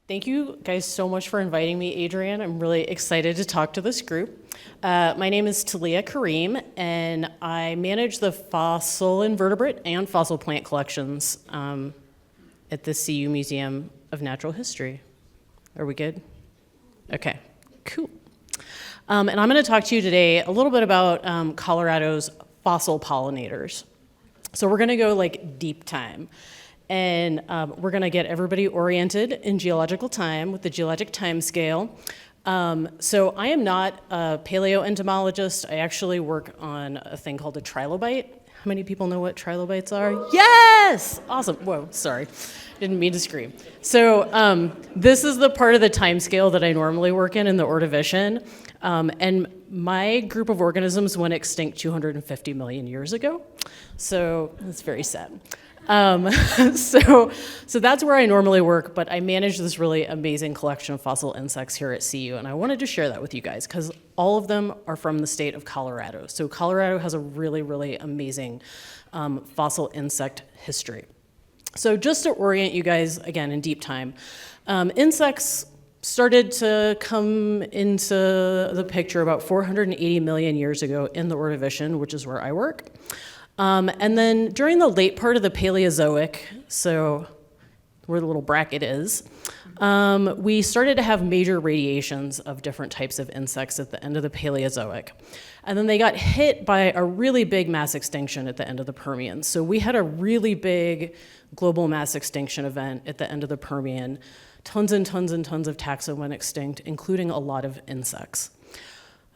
Thank you guys so much for inviting me, Adrienne. I'm really excited to talk to this group. My name is Talia Karim, and I manage the fossil invertebrate and fossil plant collections at the CU Museum of Natural History. Are we good? Okay, cool. And I'm going to talk to you today a little bit about Colorado's fossil pollinators. So we're going to go like deep time. And we're going to get everybody oriented in geological time with the geologic time scale. So I am not a paleoentomologist. I actually work on a thing called a trilobite. How many people know what trilobites are? Yes! Awesome. Whoa, sorry. Didn't mean to scream. So this is the part of the time scale that I normally work in the Ordovician. And my group of organisms went extinct 250 million years ago. So that's very sad. So that's where I normally work, but I manage this really amazing collection of fossil insects here at CU, and I wanted to share that with you guys because all of them are from the state of Colorado. So Colorado has a really, really amazing fossil insect history. So just to orient you guys, again, in deep time, insects started to come into the picture about 480 million years ago in the Ordovician, which is where I work. And then during the late part of the Paleozoic, so where the little bracket is, we started to have major radiations of different types of insects at the end of the Paleozoic. And then they got hit by a really big mass extinction at the end of the Permian. So we had a really big global mass extinction event at the end of the Permian. Tons and tons and tons of taxa went extinct, including a lot of insects.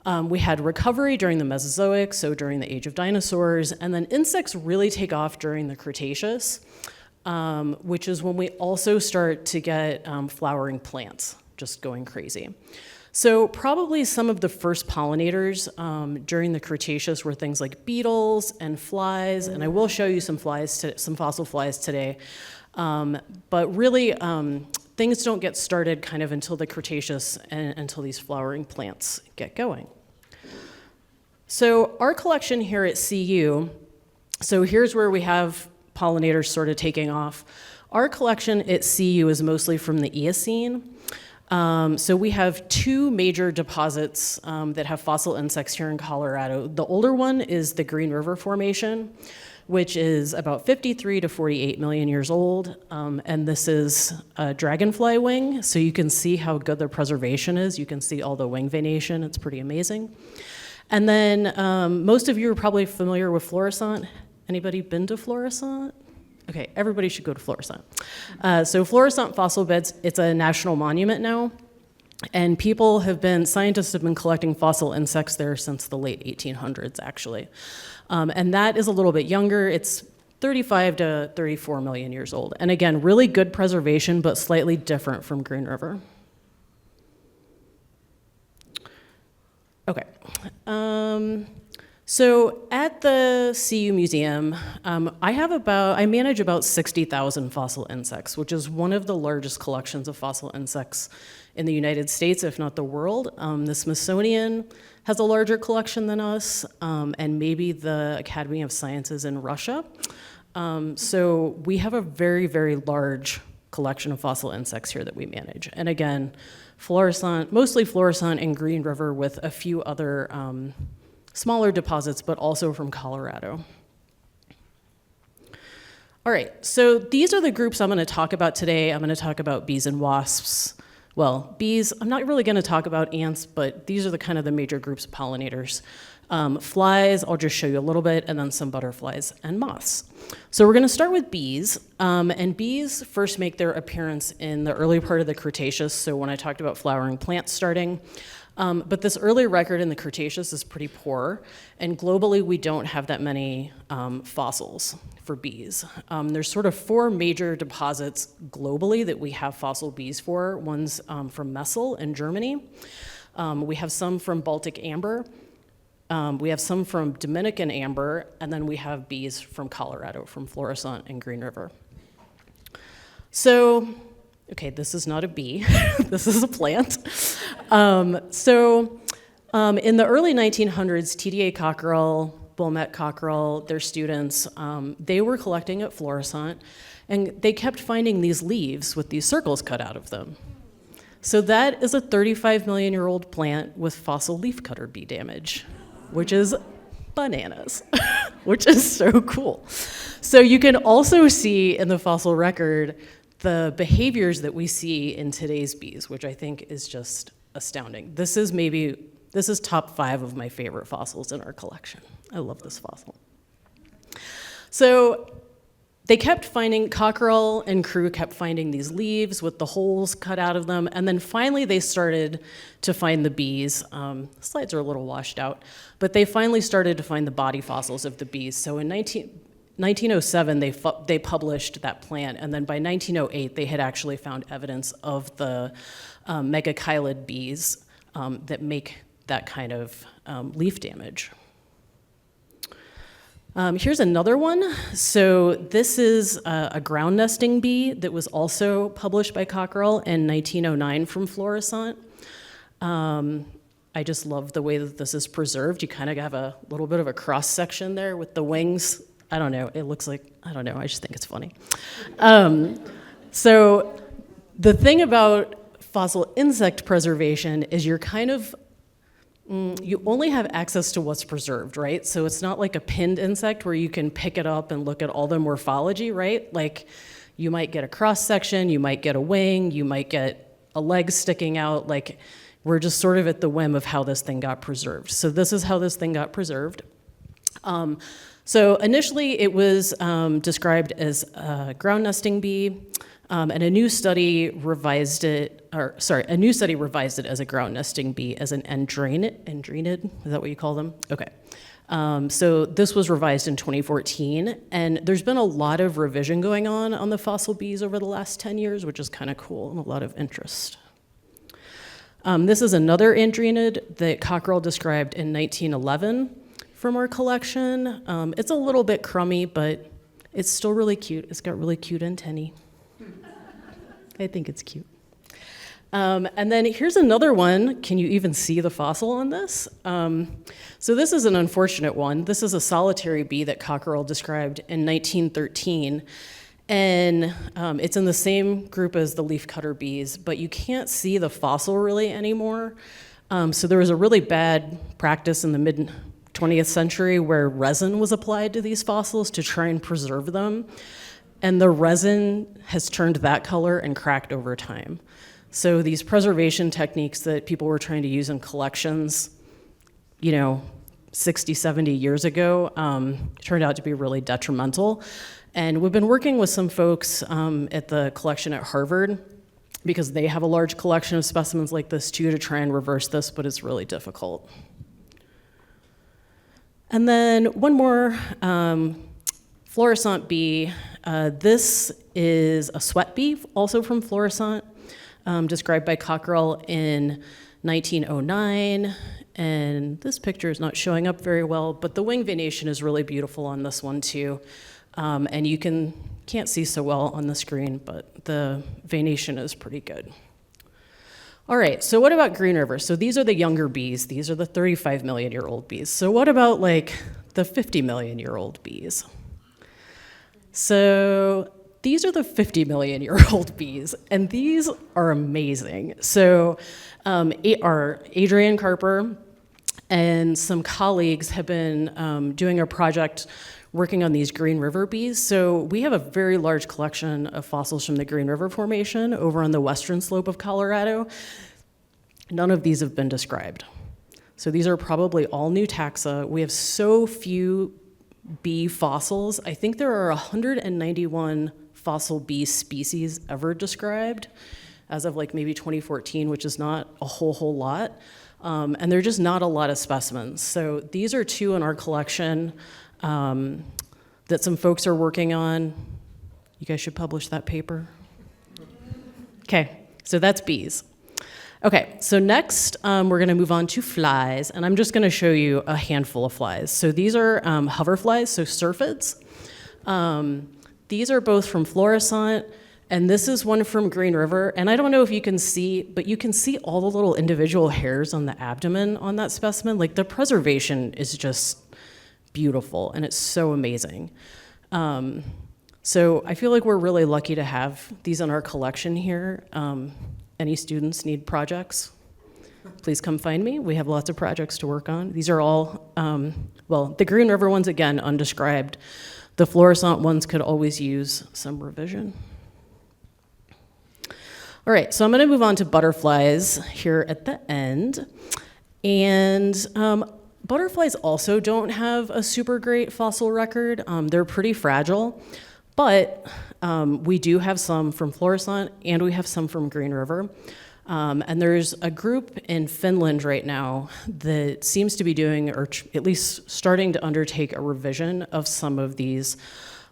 We had recovery during the Mesozoic, so during the age of dinosaurs, and then insects really take off during the Cretaceous, which is when we also start to get flowering plants just going crazy. So probably some of the first pollinators during the Cretaceous were things like beetles and flies, and I will show you some fossil flies today. But really, things don't get started kind of until the Cretaceous and until these flowering plants get going. So our collection here at CU, so here's where we have pollinators sort of taking off. Our collection at CU is mostly from the Eocene. So we have two major deposits that have fossil insects here in Colorado. The older one is the Green River Formation, which is about 53 to 48 million years old. And this is a dragonfly wing, so you can see how good the preservation is. You can see all the wing venation. It's pretty amazing. And then most of you are probably familiar with Florissant. Anybody been to Florissant? Okay, everybody should go to Florissant. So Florissant fossil beds, it's a national monument now. And scientists have been collecting fossil insects there since the late 1800s, actually. And that is a little bit younger. It's 35 to 34 million years old. And again, really good preservation, but slightly different from Green River. Okay. So at the CU Museum, I manage about 60,000 fossil insects, which is one of the largest collections of fossil insects in the United States, if not the world. The Smithsonian has a larger collection than us, and maybe the Academy of Sciences in Russia. So we have a very, very large collection of fossil insects here that we manage. And again, mostly Florissant and Green River with a few other smaller deposits, but also from Colorado. All right, so these are the groups I'm going to talk about today. I'm going to talk about bees and wasps. Well, bees, I'm not really going to talk about ants, but these are the major groups of pollinators. Flies, I'll just show you a little bit, and then some butterflies and moths. So we're going to start with bees, and bees first make their appearance in the early part of the Cretaceous, so when I talked about flowering plants starting. But this early record in the Cretaceous is pretty poor, and globally we don't have that many fossils for bees. There's sort of four major deposits globally that we have fossil bees for. One's from Messel in Germany. We have some from Baltic amber. We have some from Dominican amber, and then we have bees from Colorado, from Florissant and Green River. So, okay, this is not a bee, this is a plant. In the early 1900s, TDA Cockerell, Wilmette Cockerell, their students, they were collecting at Florissant, and they kept finding these leaves with these circles cut out of them. So that is a 35-million-year-old plant with fossil leafcutter bee damage, which is bananas, which is so cool. So you can also see in the fossil record the behaviors that we see in today's bees, which I think is just astounding. This is top 5 of my favorite fossils in our collection. I love this fossil. So they kept finding, Cockerell and crew kept finding these leaves with the holes cut out of them, and then finally they started to find the bees. The slides are a little washed out, but they finally started to find the body fossils of the bees. So in 1907, they published that plant, and then by 1908, they had actually found evidence of the megachilid bees that make that kind of leaf damage. Here's another one. So this is a ground nesting bee that was also published by Cockerell in 1909 from Florissant. I just love the way that this is preserved. You kind of have a little bit of a cross section there with the wings. I don't know, it looks like, I don't know, I just think it's funny. So the thing about fossil insect preservation is you're kind of, you only have access to what's preserved, right? So it's not like a pinned insect where you can pick it up and look at all the morphology, right? Like you might get a cross section, you might get a wing, you might get a leg sticking out. Like we're just sort of at the whim of how this thing got preserved. So this is how this thing got preserved. So initially it was described as a ground nesting bee. And a new study revised it as a ground nesting bee, as an andrenid, is that what you call them? Okay. So this was revised in 2014, and there's been a lot of revision going on the fossil bees over the last 10 years, which is kind of cool and a lot of interest. This is another andrenid that Cockerell described in 1911 from our collection. It's a little bit crummy, but it's still really cute. It's got really cute antennae. I think it's cute. And then here's another one. Can you even see the fossil on this? So this is an unfortunate one. This is a solitary bee that Cockerell described in 1913. And it's in the same group as the leafcutter bees, but you can't see the fossil really anymore. So there was a really bad practice in the mid-20th century where resin was applied to these fossils to try and preserve them. And the resin has turned that color and cracked over time. So these preservation techniques that people were trying to use in collections, 60, 70 years ago, turned out to be really detrimental. And we've been working with some folks at the collection at Harvard, because they have a large collection of specimens like this too, to try and reverse this, but it's really difficult. And then one more Florissant bee. This is a sweat bee, also from Florissant, described by Cockerell in 1909. And this picture is not showing up very well, but the wing venation is really beautiful on this one too. And you can't see so well on the screen, but the venation is pretty good. All right, so what about Green River? So these are the younger bees. These are the 35-million-year-old bees. So what about like the 50-million-year-old bees? So these are the 50-million-year-old bees, and these are amazing. So our Adrian Carper and some colleagues have been doing a project working on these Green River bees. So we have a very large collection of fossils from the Green River Formation over on the western slope of Colorado. None of these have been described. So these are probably all new taxa. We have so few bee fossils. I think there are 191 fossil bee species ever described as of like maybe 2014, which is not a whole lot. And there are just not a lot of specimens. So these are 2 in our collection that some folks are working on. You guys should publish that paper. Okay, so that's bees. Okay, so next we're gonna move on to flies, and I'm just gonna show you a handful of flies. So these are hoverflies, so syrphids. These are both from Florissant, and this is one from Green River. And I don't know if you can see, but you can see all the little individual hairs on the abdomen on that specimen. Like the preservation is just beautiful, and it's so amazing. So I feel like we're really lucky to have these in our collection here. any students need projects, please come find me. We have lots of projects to work on. These are all, well, the Green River ones, again, undescribed. The fluorescent ones could always use some revision. All right, so I'm gonna move on to butterflies here at the end. And butterflies also don't have a super great fossil record. They're pretty fragile, but we do have some from fluorescent and we have some from Green River. And there's a group in Finland right now that seems to be doing, or at least starting to undertake, a revision of some of these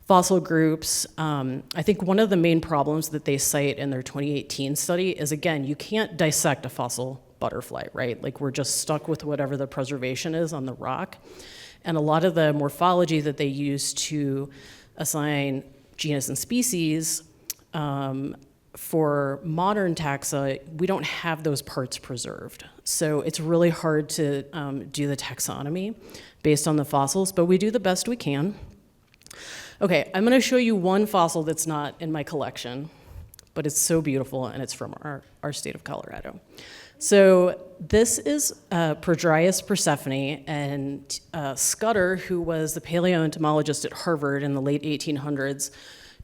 fossil groups. I think one of the main problems that they cite in their 2018 study is, again, you can't dissect a fossil butterfly, right? Like, we're just stuck with whatever the preservation is on the rock. And a lot of the morphology that they use to assign genus and species, for modern taxa, we don't have those parts preserved. So it's really hard to do the taxonomy based on the fossils, but we do the best we can. Okay, I'm gonna show you one fossil that's not in my collection, but it's so beautiful, and it's from our state of Colorado. So this is Prodryas persephone, and Scudder, who was the paleoentomologist at Harvard in the late 1800s,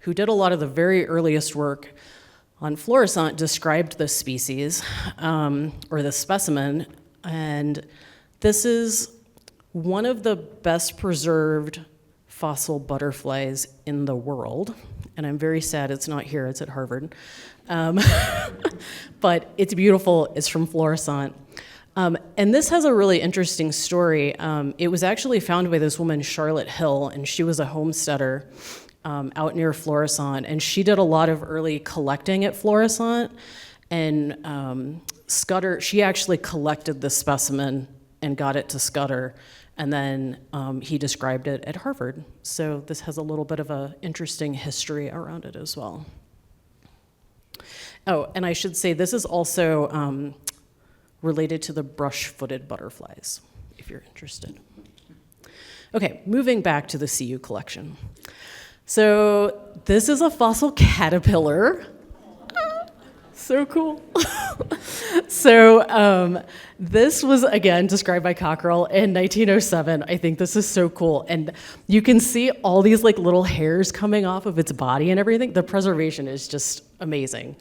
who did a lot of the very earliest work on fluorescent, described this species, or this specimen, and this is one of the best preserved fossil butterflies in the world, and I'm very sad it's not here, it's at Harvard. But it's beautiful, it's from fluorescent. And this has a really interesting story. It was actually found by this woman, Charlotte Hill, and she was a homesteader out near Florissant, and she did a lot of early collecting at Florissant, and Scudder, she actually collected this specimen and got it to Scudder, and then he described it at Harvard. So this has a little bit of an interesting history around it as well. Oh, and I should say this is also related to the brush-footed butterflies, if you're interested. Okay, moving back to the CU collection. So this is a fossil caterpillar. So cool. So this was, again, described by Cockerell in 1907. I think this is so cool. And you can see all these like little hairs coming off of its body and everything. The preservation is just amazing.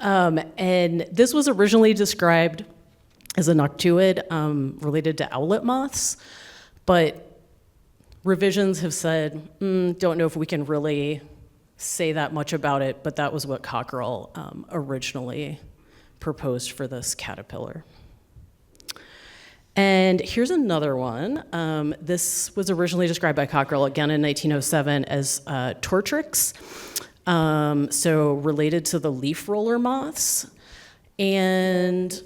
And this was originally described as a noctuid related to owlet moths, but revisions have said, don't know if we can really say that much about it, but that was what Cockerell originally proposed for this caterpillar. And here's another one. This was originally described by Cockerell, again in 1907, as Tortrix, so related to the leaf roller moths. And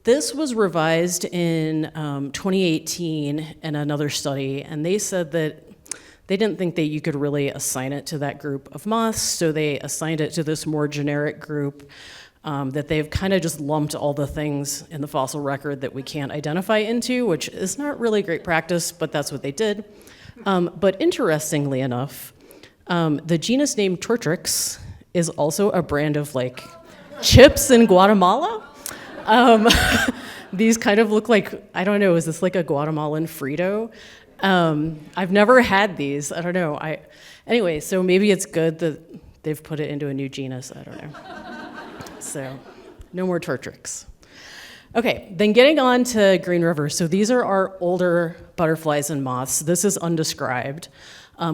this was revised in 2018 in another study, and they said that they didn't think that you could really assign it to that group of moths, so they assigned it to this more generic group that they've kind of just lumped all the things in the fossil record that we can't identify into, which is not really great practice, but that's what they did. But interestingly enough, the genus name Tortrix is also a brand of like chips in Guatemala. These kind of look like, I don't know, is this like a Guatemalan Frito? I've never had these, I don't know. Anyway, so maybe it's good that they've put it into a new genus, I don't know. So, no more Tortrix. Okay, then getting on to Green River. So these are our older butterflies and moths. This is undescribed.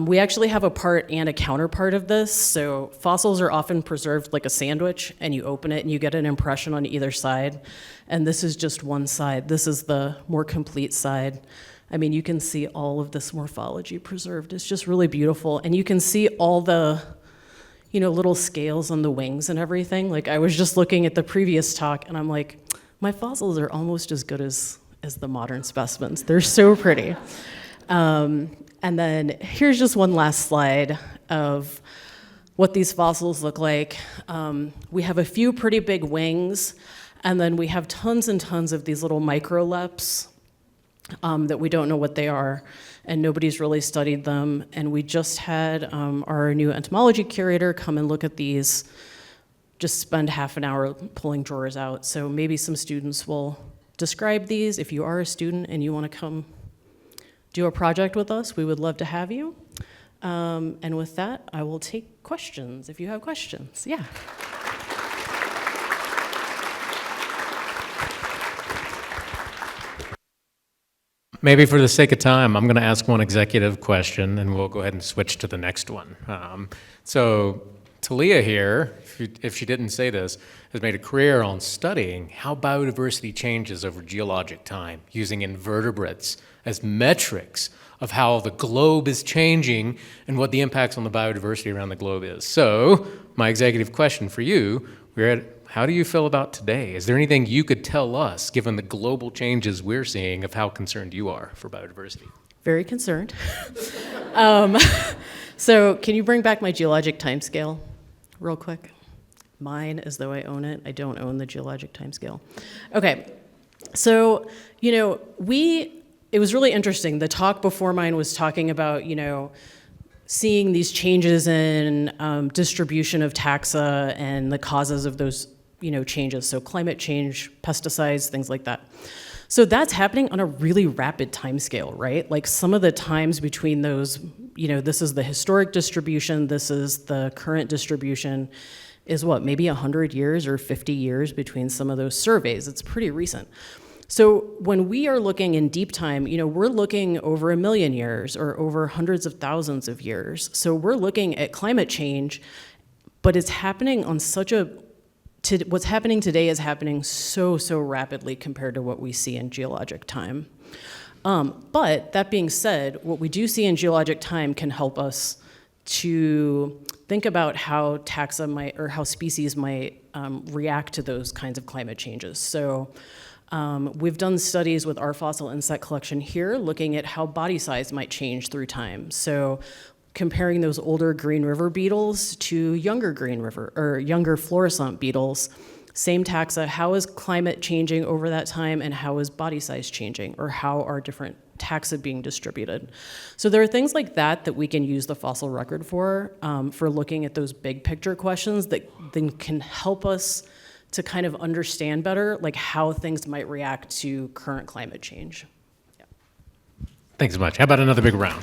We actually have a part and a counterpart of this. So fossils are often preserved like a sandwich, and you open it and you get an impression on either side. And this is just one side. This is the more complete side. I mean, you can see all of this morphology preserved. It's just really beautiful. And you can see all the, little scales on the wings and everything. Like, I was just looking at the previous talk, and I'm like, my fossils are almost as good as the modern specimens. They're so pretty. And then here's just one last slide of what these fossils look like. We have a few pretty big wings, and then we have tons and tons of these little microleps that we don't know what they are, and nobody's really studied them. And we just had our new entomology curator come and look at these just spend half an hour pulling drawers out. So maybe some students will describe these. If you are a student and you want to come do a project with us, we would love to have you. And with that, I will take questions if you have questions. Yeah. Maybe for the sake of time, I'm going to ask one executive question, and we'll go ahead and switch to the next one. So Talia here, if she didn't say this, has made a career on studying how biodiversity changes over geologic time, using invertebrates as metrics of how the globe is changing and what the impacts on the biodiversity around the globe is. So my executive question for you, how do you feel about today? Is there anything you could tell us, given the global changes we're seeing, of how concerned you are for biodiversity? Very concerned. So can you bring back my geologic timescale real quick? Mine, as though I own it. I don't own the geologic timescale. Okay, so, it was really interesting. The talk before mine was talking about, seeing these changes in distribution of taxa and the causes of those changes, so climate change, pesticides, things like that. So that's happening on a really rapid time scale, right? Like some of the times between those, this is the historic distribution, this is the current distribution, is what, maybe 100 years or 50 years between some of those surveys. It's pretty recent. So when we are looking in deep time, we're looking over 1 million years or over hundreds of thousands of years. So we're looking at climate change, but it's happening on what's happening today is happening so rapidly compared to what we see in geologic time. But that being said, what we do see in geologic time can help us to think about how taxa might, or how species might react to those kinds of climate changes. So we've done studies with our fossil insect collection here, looking at how body size might change through time. So comparing those older Green River beetles to younger younger fluorescent beetles, same taxa, how is climate changing over that time and how is body size changing, or how are different taxa being distributed? So there are things like that we can use the fossil record for looking at those big picture questions that then can help us to kind of understand better like how things might react to current climate change. Yeah. Thanks so much. How about another big round?